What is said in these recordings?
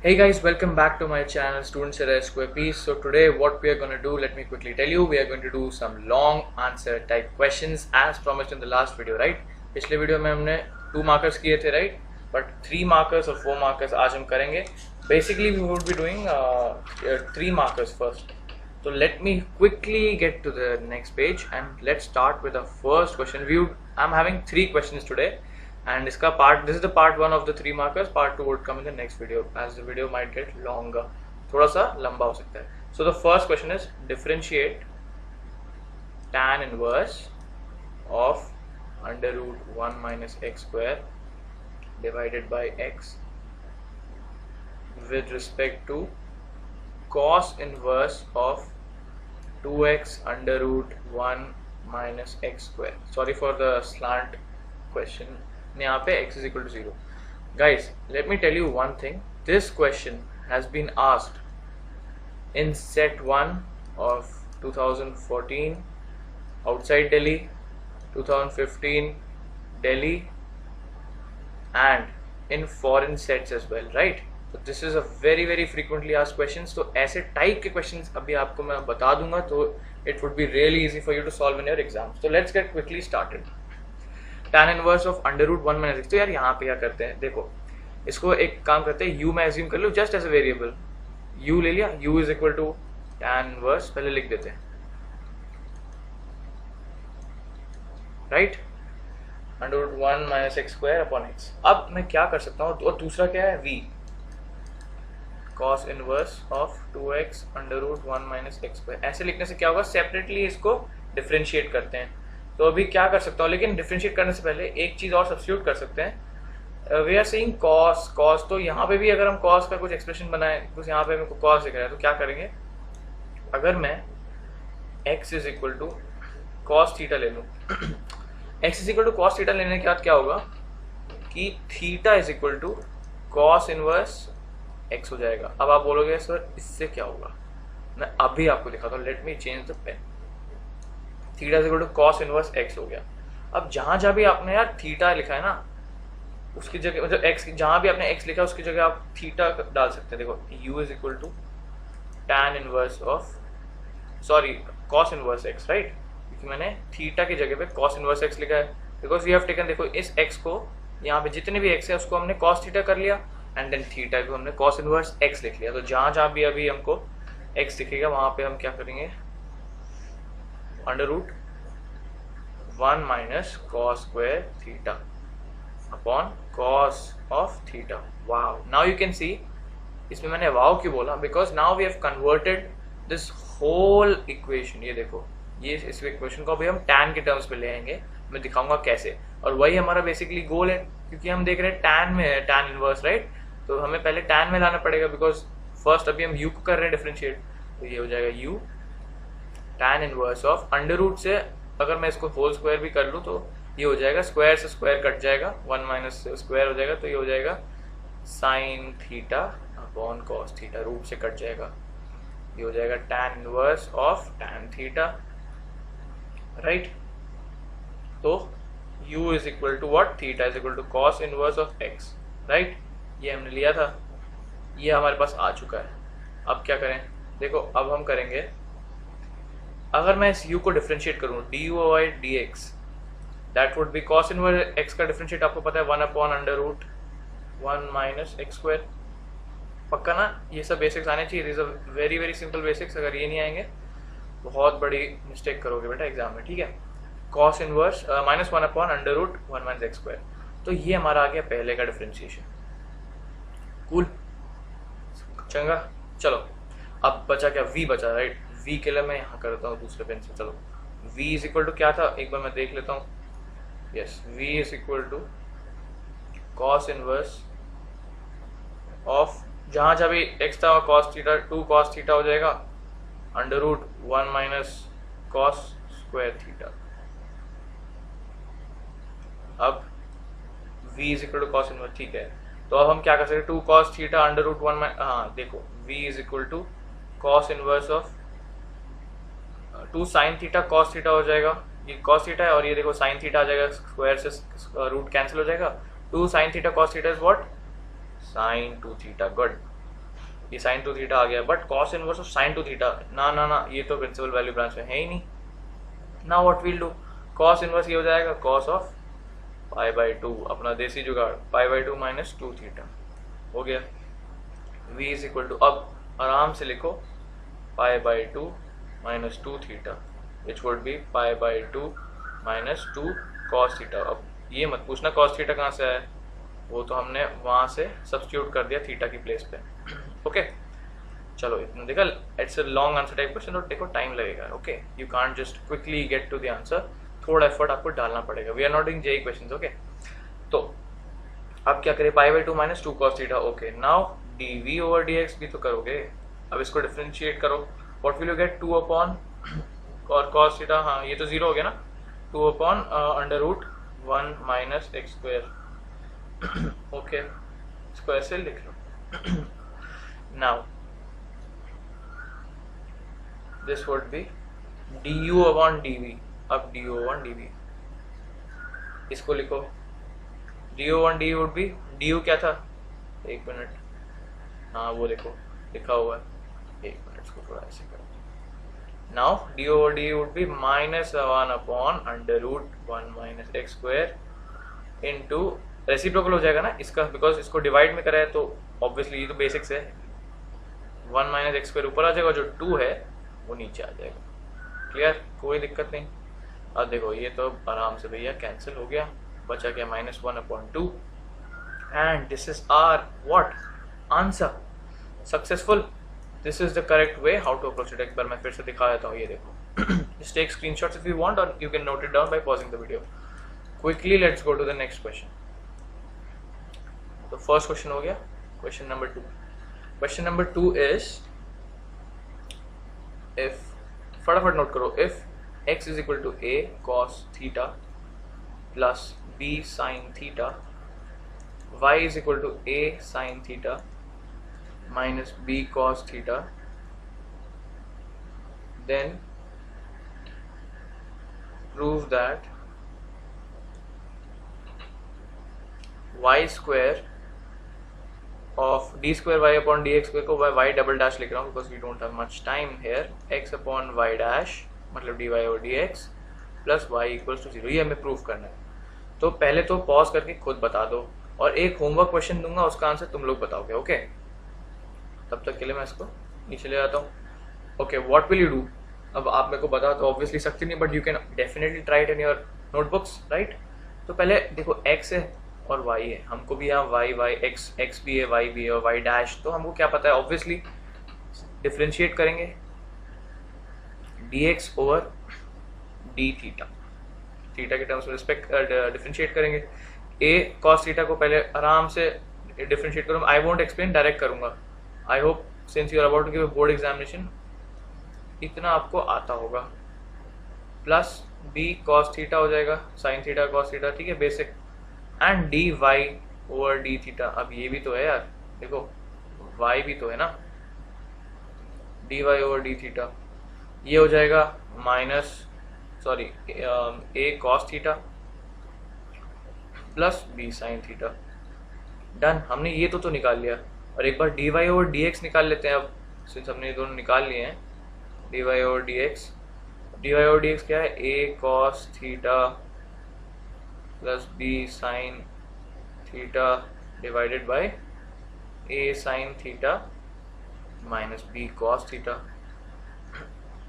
Hey guys, welcome back to my channel Students at a Square Piece. So today what we are going to do, let me quickly tell you, we are going to do some long answer type questions as promised in the last video, right? पिछले video में हमने 2 markers किए थे, right? But 3 markers और 4 markers आज हम करेंगे. Basically we would be doing 3 markers first. So let me quickly get to the next page and let's start with the first question. I'm having 3 questions today. And this is the part 1 of the 3 markers. Part 2 would come in the next video as the video might get longer. थोड़ा सा लंबा हो सकता है. So the first question is differentiate tan inverse of under root 1 minus x square divided by x with respect to cos inverse of 2x under root 1 minus x square. Sorry for the slant question. यहाँ पे x is equal to 0. Guys, let me tell you one thing. This question has been asked in set 1 of 2014 outside Delhi, 2015 Delhi, and in foreign sets as well, right? So this is a very frequently asked questions. तो ऐसे type के questions अभी आपको मैं बता दूंगा, तो it would be really easy for you to solve in your exams. So let's get quickly started. tan inverse of under root 1 minus x. तो यार यहाँ पे क्या करते हैं, देखो इसको एक काम करते हैं, u मैं एज्यूम कर लो just as a variable. u ले लिया, u is equal to tan inverse, पहले लिख देते हैं, right, under root 1 minus x square upon x. अब मैं क्या कर सकता हूँ, और दूसरा क्या है, v cos inverse of 2x under root 1 minus x square. ऐसे लिखने से क्या होगा, सेपरेटली इसको डिफरेंशिएट करते हैं. तो अभी क्या कर सकता हूँ, लेकिन डिफरेंशिएट करने से पहले एक चीज़ और सब्स्टिट्यूट कर सकते हैं. वी आर सेइंग कॉस, तो यहाँ पे भी अगर हम कॉस का कुछ एक्सप्रेशन बनाए, कुछ यहाँ पे मेरे को कॉस दिख रहा है, तो क्या करेंगे, अगर मैं x is equal to cos theta ले लूँ, x is equal to cos theta लेने के बाद क्या होगा कि theta is equal to cos inverse x हो जाएगा. अब आप बोलोगे सर इससे क्या होगा, मैं अभी आपको दिखाता हूँ. Let me change the pen. Theta is equal to cos inverse x हो गया. अब जहाँ भी आपने यार थीटा लिखा है ना, उसकी जगह मतलब एक्स, जहाँ भी आपने एक्स लिखा है उसकी जगह आप थीटा डाल सकते हैं. देखो u is equal to tan inverse of, sorry, cos inverse x, right, क्योंकि मैंने थीटा की जगह पे कॉस इनवर्स एक्स लिखा है. बिकॉज वी हैव टेकन, देखो इस एक्स को, यहाँ पे जितने भी एक्स है उसको हमने कॉस थीटा कर लिया, एंड देन थीटा को हमने कॉस इनवर्स एक्स लिख लिया. तो जहाँ भी अभी हमको एक्स दिखेगा वहाँ पे हम क्या करेंगे, under root 1 minus cos square theta upon cos of theta. Wow, now you can see, इसमें मैंने वाओ क्यों बोला, because now we have converted this whole equation. ये देखो, ये इस इक्वेशन को अभी हम टैन के टर्म्स पे ले आएंगे, मैं दिखाऊंगा कैसे. और वही हमारा बेसिकली गोल है, क्योंकि हम देख रहे हैं टैन में है, टैन इनवर्स, राइट. तो हमें पहले टैन में लाना पड़ेगा, बिकॉज फर्स्ट अभी हम यू को कर रहे हैं डिफरेंशिएट. तो ये हो जाएगा u tan inverse of under root से, अगर मैं इसको होल स्क्वायर भी कर लूँ तो ये हो जाएगा, स्क्वायर से स्क्वायर कट जाएगा, 1 माइनस स्क्वायर हो जाएगा, तो ये हो जाएगा sine theta upon cos theta, root से कट जाएगा, ये हो जाएगा tan inverse of tan theta, right. तो u is equal to what, theta is equal to cos inverse of x, right. ये हमने लिया था, ये हमारे पास आ चुका है. अब क्या करें, देखो अब हम करेंगे, अगर मैं इस u को डिफरेंशिएट करूँ du/dx, that would be cos inverse x का डिफरेंशिएट आपको पता है 1 upon under root 1 minus x square. पक्का ना, ये सब बेसिक्स आने चाहिए. This are very simple basics. अगर ये नहीं आएंगे बहुत बड़ी मिस्टेक करोगे बेटा एग्जाम में, ठीक है. Cos inverse minus 1 upon under root 1 minus x square. तो ये हमारा आ गया पहले का डिफरेंशिएशन. कूल, चंगा. चलो अब बचा क्या, v बचा, राइट. v के लिए मैं यहाँ करता हूँ दूसरे पेन से. चलो v इज इक्वल टू क्या था, एक बार मैं देख लेता हूँ. Yes, v is equal to cos inverse of, जहाँ भी x था कॉस थीटा, 2 कॉस थीटा हो जाएगा, under root 1 minus cos square theta. अब v is equal to cos inverse, ठीक है. तो अब हम क्या कर सकते हैं, 2 cos theta under root 1 minus, हाँ देखो v is equal to cos inverse of 2 sine theta cos theta हो जाएगा. ये कॉस थीटा है और ये देखो साइन थीटा आ जाएगा, स्क्वायर से रूट कैंसिल हो जाएगा. 2 sine theta cos theta is what, sine 2 theta. Good. ये साइन टू थीटा आ गया, but cos inverse of sine two theta ना ना ना, ये तो प्रिंसिपल वैल्यू ब्रांच में है ही नहीं। Now what will do, cos inverse ये हो जाएगा cos of pi by to, अपना देसी जुगाड़, पाई by two minus to theta हो गया। v इज इक्वल टू, अब आराम से लिखो पाई by two minus to theta which would be pi by two minus two cos theta. अब ये मत पूछना कॉस थीटा कहाँ से आया, वो तो हमने वहाँ से सब्स्टिट्यूट कर दिया थीटा की प्लेस पे। ओके चलो इतना देखा, it's a long answer type question, तो देखो टाइम लगेगा। Okay you can't just quickly get to the answer, थोड़ा एफर्ट आपको डालना पड़ेगा। We are not doing JEE questions. Okay तो अब क्या करें, pi by two minus two cos theta. Okay now dv over dx भी तो करोगे, अब इसको डिफरेंशिएट करो, what will you get, two upon cos theta, हाँ ये तो जीरो हो गया ना, two upon under root one minus x square. Okay square से लिख लो। Now this would be du upon dv, अब du अपॉन dv इसको लिखो, du upon dv would be, du क्या था, एक मिनट, हाँ वो देखो लिखा हुआ है, एक मिनट इसको थोड़ा ऐसे करो। Now D over D would be minus one upon under root one minus x square into, reciprocal हो जाएगा ना इसका, बिकॉज इसको डिवाइड में करा है तो ऑब्वियसली ये तो बेसिक्स है, वन माइनस एक्स स्क्वायर ऊपर आ जाएगा, जो टू है वो नीचे आ जाएगा। क्लियर, कोई दिक्कत नहीं। अब देखो ये तो आराम से भैया कैंसिल हो गया, बचा क्या minus one upon two, and this is our what answer, successful. This is the correct way how to approach it. एक बार मैं फिर से दिखा देता हूँ, ये देखो, just take screenshots if you want और you can note it down by pausing the video quickly. Let's go to the next question. तो फर्स्ट क्वेश्चन हो गया, question number two. Question number two is, if, फटाफट note करो, if x is equal to a cos theta plus b sin theta, y is equal to a sin theta minus b cos theta, then prove that y square of d square y upon dx square को y double dash लिख रहा हूँ because we don't have much time here, x upon y dash मतलब dy over dx plus y equals to 0, ये हमें proof करना है। तो पहले तो पॉज करके खुद बता दो, और एक होमवर्क क्वेश्चन दूंगा, उसका आंसर तुम लोग बताओगे। ओके तब तक के लिए मैं इसको नीचे ले जाता हूँ। Okay what will you do, अब आप मेरे को बता तो ऑब्वियसली सकते नहीं, but you can definitely try it in your notebooks, right. तो पहले देखो x है और y है, हमको भी यहाँ y x भी है, y भी है और y डैश, तो हमको क्या पता है, ऑब्वियसली डिफ्रेंशिएट करेंगे dx over d theta, theta के टर्म्स में रिस्पेक्ट डिफ्रेंशिएट करेंगे। a cos थीटा को पहले आराम से डिफरेंशिएट करूँ, आई वोंट एक्सप्लेन, डायरेक्ट करूँगा। I hope since you are about to give a board examination इतना आपको आता होगा। प्लस b cos थीटा हो जाएगा, sin थीटा cos थीटा, ठीक है basic, and dy over d theta. अब ये भी तो है यार, देखो y भी तो है ना, dy ओवर d थीटा, ये हो जाएगा minus sorry a cos theta plus b sin theta. Done, हमने ये तो निकाल लिया, और एक बार dy ओवर dx निकाल लेते हैं। अब सिंस हमने ये दोनों निकाल लिए हैं, dy ओवर dx क्या है, a cos theta plus b sin theta divided by a sin theta minus b cos theta.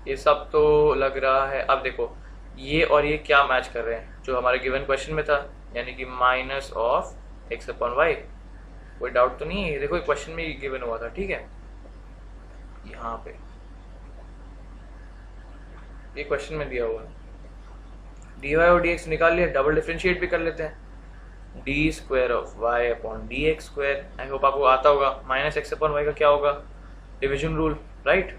ये सब तो लग रहा है। अब देखो ये और ये क्या मैच कर रहे हैं, जो हमारे गिवन क्वेश्चन में था, यानी कि minus of x upon y. कोई डाउट तो नहीं है, देखो क्वेश्चन में गिवन हुआ था, ठीक है, यहाँ पे ये क्वेश्चन में दिया हुआ है। dy और dx निकाल लिया, डबल डिफरेंशिएट भी कर लेते हैं, D square of y upon D x square. I hope आपको आता होगा। माइनस एक्स अपॉन वाई का क्या होगा, division rule, right.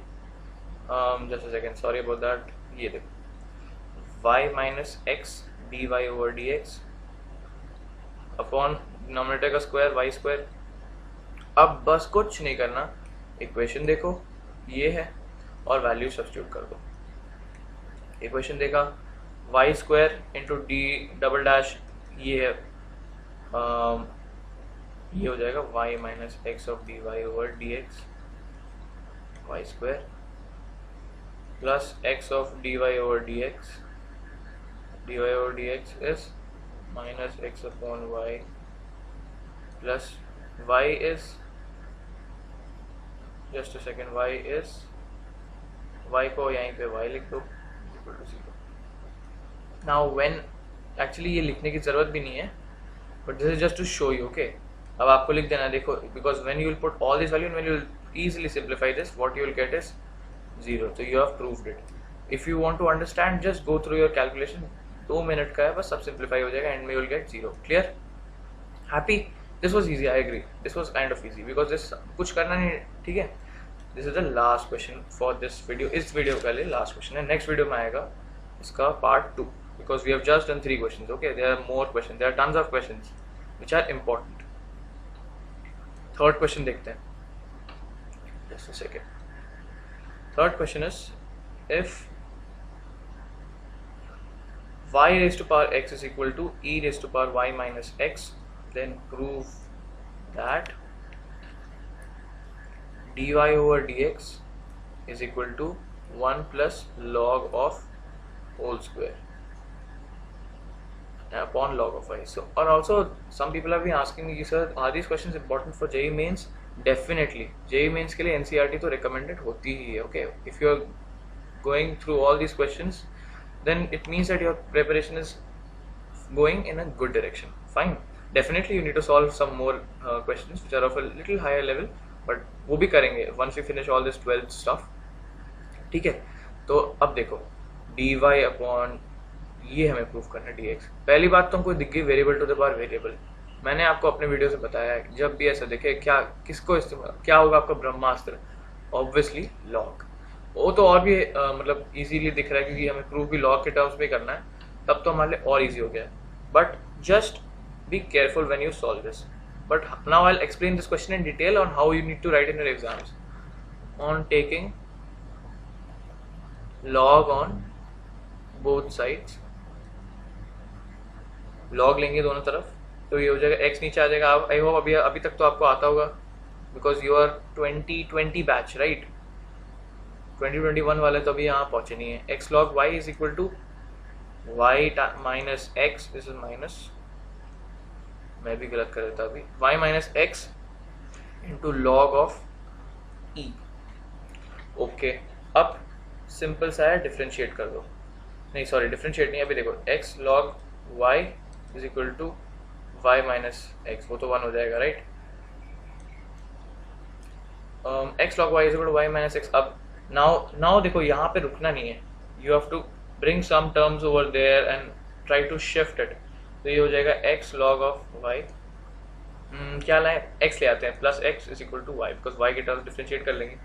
Just a second, sorry about that. ये देखो y minus x D y over D x upon denominator का square y square. अब बस कुछ नहीं करना, इक्वेशन देखो ये है और वैल्यू सब्स्टिट्यूट कर दो। इक्वेशन देखा, y square into D double dash, ये है ये हो जाएगा y minus x of D y over D x y square plus x of dy over dx. dy over dx is minus x upon y plus y is, just a second, y is, y को यहीं पे y लिख दो equal to 0. Now when actually ये लिखने की ज़रूरत भी नहीं है, but this is just to show you, okay. अब आपको लिख देना, देखो, because when you will put all this value and when you will easily simplify this, what you will get is 0. So you have proved it. If you want to understand, just go through your calculation. 2 minute का है बस, सब simplify हो जाएगा and you will get 0. Clear? Happy? This was easy, I agree. This was kind of easy because this कुछ करना नहीं, ठीक है. This is the last question for this video. इस वीडियो का लिए last question है. Next video में आएगा इसका part 2 because we have just done 3 questions. Okay, there are more questions. There are tons of questions which are important. Third question देखते हैं. Just a second. Third question is, if y raised to power x is equal to e raised to power y minus x, then prove that dy over dx is equal to 1 plus log of whole square upon log of y. So, and also some people have been asking me, sir, are these questions important for JEE mains? Definitely. JEE mains के लिए NCERT तो recommended होती ही है. Okay, if you are going through all these questions, then it means that your preparation is going in a good direction. Fine. Definitely you need to solve some more questions which are of a little higher level, but वो भी करेंगे once we finish all this 12th stuff. ठीक है. तो अब देखो, dy upon ये हमें प्रूफ करना है dx. पहली बात तो हमको दिख गई variable to the power variable. मैंने आपको अपने वीडियो से बताया है, जब भी ऐसा देखे क्या किसको इस्तेमाल, क्या होगा आपका ब्रह्मास्त्र, ऑब्वियसली लॉग. वो तो और भी मतलब इजीली दिख रहा है क्योंकि हमें प्रूफ भी लॉग के टर्म्स में करना है, तब तो हमारे लिए और इजी हो गया है. But just be careful when you solve this. But now I will explain this question in detail on how you need to write in your exams on taking log on both sides. Log लेंगे दोनों तरफ तो ये हो जाएगा, x नीचे आ जाएगा. I hope अभी तक तो आपको आता होगा because you are 2020 batch, right. 2021 वाले तो अभी यहाँ पहुँचे नहीं है. x log y is equal to y minus x, this is minus, मैं भी गलत कर देता अभी, y minus x into log of e. Okay, अब सिंपल सा है, डिफ्रेंशिएट कर दो. नहीं सॉरी, डिफ्रेंशिएट नहीं, अभी देखो x log y is equal to y minus x, वो तो 1 हो जाएगा, right. x log y is equal to y minus x. अब नाउ देखो, यहाँ पे रुकना नहीं है. You have to bring some terms over there and try to shift it. तो ये हो जाएगा x log ऑफ y, क्या लाए, x ले आते हैं, plus x is equal to y because y के टर्म्स डिफ्रेंशिएट कर लेंगे.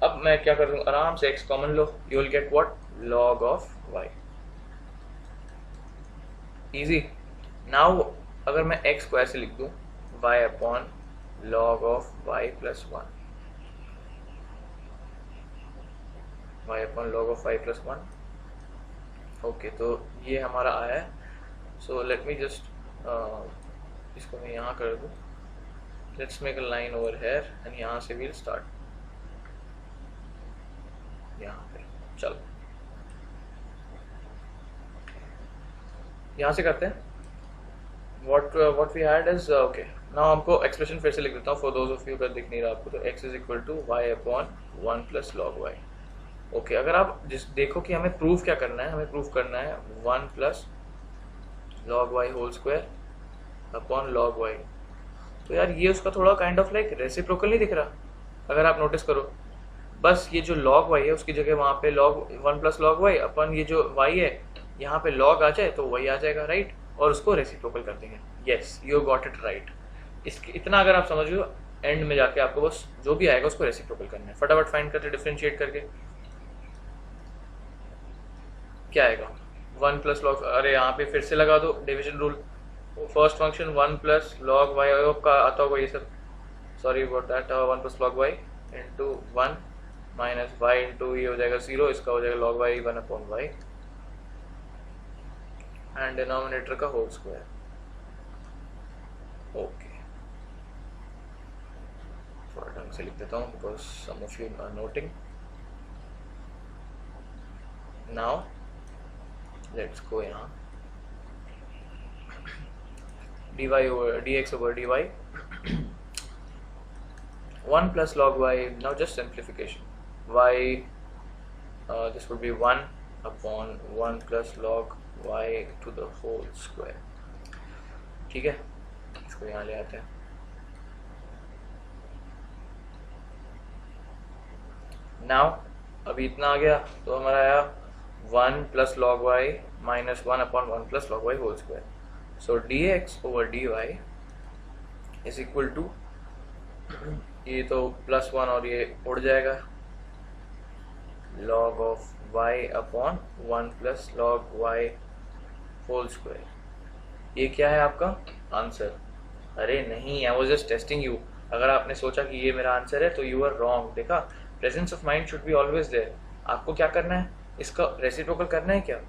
अब मैं क्या कर दूँ, आराम से x common low, you will get what, log of y. Easy. Now अगर मैं x को ऐसे लिख दूं, y upon log of y plus 1, y upon log of y plus 1. Okay, तो ये हमारा आया है. सो लेट मी जस्ट इसको मैं यहाँ कर दूं. Let's make a line over here and यहाँ से वील स्टार्ट, यहाँ पे. चलो यहाँ से करते हैं. what we had is okay. now हमको एक्सप्रेशन फिर से लिख देता हूँ for those of you अगर दिख नहीं रहा आपको. तो x is equal to y upon 1 plus log y. Okay, अगर आप देखो कि हमें प्रूफ क्या करना है, हमें प्रूफ करना है 1 plus log y whole square upon log y. तो यार ये उसका थोड़ा काइंड ऑफ लाइक रेसिप्रोकल नहीं दिख रहा, अगर आप नोटिस करो. बस ये जो log y है उसकी जगह वहाँ पे log 1 plus log y अपन ये जो y है यहाँ पे log आ जाए तो वही आ जाएगा, राइट. और उसको रेसिप्रोकल कर देंगे. Yes, you got it right. इसके इतना अगर आप समझ लो, एंड में जाके आपको बस जो भी आएगा उसको रेसिप्रोकल करना है. फटाफट फाइंड करते डिफरेंशिएट करके क्या आएगा, 1 प्लस लॉग. अरे यहाँ पे फिर से लगा दो division rule. First function 1 plus log y का आता होगा ये सब, sorry about that. 1 plus log y into 1 minus y into ये हो जाएगा 0, इसका हो जाएगा log y 1 upon y and denominator का होल स्क्वायर. ओके, ढंग से लिख देता हूँ because some of you are noting. Now let's go यहाँ dx over dy 1 plus log y. Now just simplification. Y this would be 1 upon 1 plus log y to the whole square. ठीक है, इसको यहाँ ले आते हैं. Now अभी इतना आ गया तो हमारा आया 1 plus log y minus 1 upon 1 plus log y whole square. So dx over dy is equal to ये तो प्लस 1 और ये उड़ जाएगा log of y upon 1 plus log y whole square. ये क्या है आपका आंसर? अरे नहीं, I was just testing you. अगर आपने सोचा कि ये मेरा आंसर है तो यू आर रॉन्ग. देखा, presence of mind should be always there. आपको क्या करना है, इसका रेसिप्रोकल करना है क्या?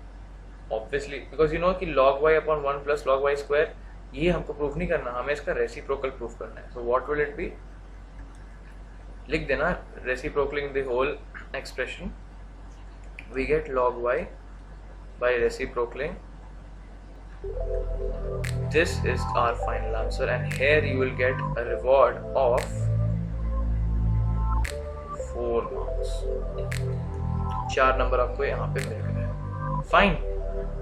ऑब्वियसली, बिकॉज यू नो कि log y upon 1 plus log y square ये हमको प्रूफ नहीं करना, हमें इसका रेसिप्रोकल प्रूफ करना है. So what will it be? लिख देना reciprocalling the whole expression. We get log y by reciprocaling. This is our final answer and here you will get a reward of 4 marks. 4 number आपको यहाँ पे मिल गए. Fine.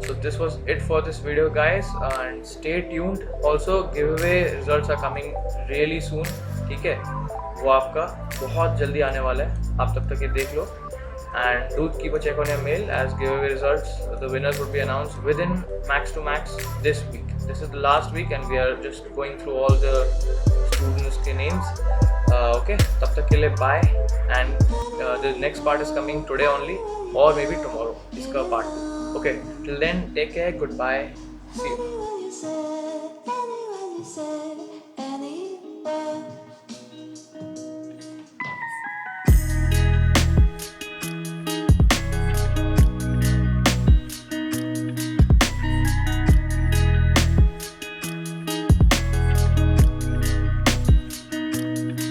So this was it for this video guys and stay tuned. Also giveaway results are coming really soon. ठीक है, वो आपका बहुत जल्दी आने वाला है, आप तब तक ये देख लो. And do keep a check on your mail as giveaway results. The winners would be announced within max to max this week. This is the last week and we are just going through all the students' names. Okay, तब तक के लिए bye. And the next part is coming today only or maybe tomorrow. इसका part 2. Okay, till then take care. Goodbye. See you.